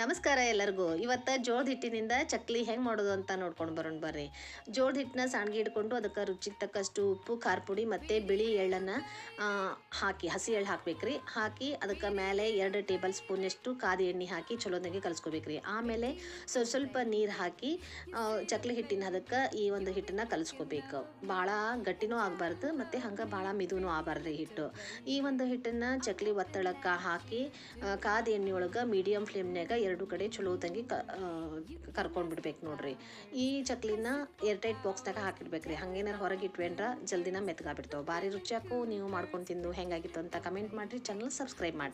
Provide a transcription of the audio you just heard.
ನಮಸ್ಕಾರ ಎಲ್ಲರಿಗೂ. ಇವತ್ತು ಜೋಳದ ಹಿಟ್ಟಿನಿಂದ ಚಕ್ಲಿ ಹೆಂಗೆ ಮಾಡೋದು ಅಂತ ನೋಡ್ಕೊಂಡು ಬರೋಣ ಬರ್ರಿ. ಜೋಳದ ಹಿಟ್ಟನ್ನ ಸಣ್ಣಗೆ ಹಿಡ್ಕೊಂಡು ಅದಕ್ಕೆ ರುಚಿಗೆ ತಕ್ಕಷ್ಟು ಉಪ್ಪು, ಖಾರ ಪುಡಿ ಮತ್ತು ಬಿಳಿ ಎಳ್ಳನ್ನು ಹಾಕಿ, ಹಸಿ ಎಳ್ಳು ಹಾಕ್ಬೇಕ್ರಿ. ಹಾಕಿ ಅದಕ್ಕೆ ಮೇಲೆ 2 ಟೇಬಲ್ ಸ್ಪೂನಷ್ಟು ಕಾದ ಎಣ್ಣೆ ಹಾಕಿ ಚಲೋದಾಗಿ ಕಲಿಸ್ಕೋಬೇಕ್ರಿ. ಆಮೇಲೆ ಸ್ವಲ್ಪ ನೀರು ಹಾಕಿ ಚಕ್ಲಿ ಹಿಟ್ಟಿನ ಅದಕ್ಕೆ ಈ ಒಂದು ಹಿಟ್ಟನ್ನು ಕಲಿಸ್ಕೋಬೇಕು. ಭಾಳ ಗಟ್ಟಿನೂ ಆಗಬಾರ್ದು ಮತ್ತು ಹಂಗೆ ಭಾಳ ಮಿದುನೂ ಆಗಬಾರ್ದು ಹಿಟ್ಟು. ಈ ಒಂದು ಹಿಟ್ಟನ್ನು ಚಕ್ಲಿ ಒತ್ತಡಕ್ಕೆ ಹಾಕಿ ಕಾದ ಎಣ್ಣೆ ಒಳಗೆ ಮೀಡಿಯಮ್ ಫ್ಲೇಮ್ನಾಗ 2 ಕಡೆ ಚಲೋದಂಗೆ ಕರ್ಕೊಂಡು ಬಿಡ್ಬೇಕು ನೋಡ್ರಿ. ಈ ಚಕ್ಲಿನ ಏರ್ಟೈಟ್ ಬಾಕ್ಸ್ನಾಗ ಹಾಕಿಡ್ಬೇಕ್ರಿ. ಹಂಗೇನಾರು ಹೊರಗೆ ಇಟ್ವೇನ್ರ ಜಲ್ದಿನ ಮೆತ್ತಗಾಗ್ಬಿಡ್ತಾವೆ. ಭಾರಿ ರುಚಿಯಾಕು. ನೀವು ಮಾಡ್ಕೊಂಡು ತಿಂದು ಹೆಂಗಾಗಿತ್ತು ಅಂತ ಕಮೆಂಟ್ ಮಾಡಿರಿ. ಚಾನಲ್ ಸಬ್ಸ್ಕ್ರೈಬ್ ಮಾಡಿರಿ.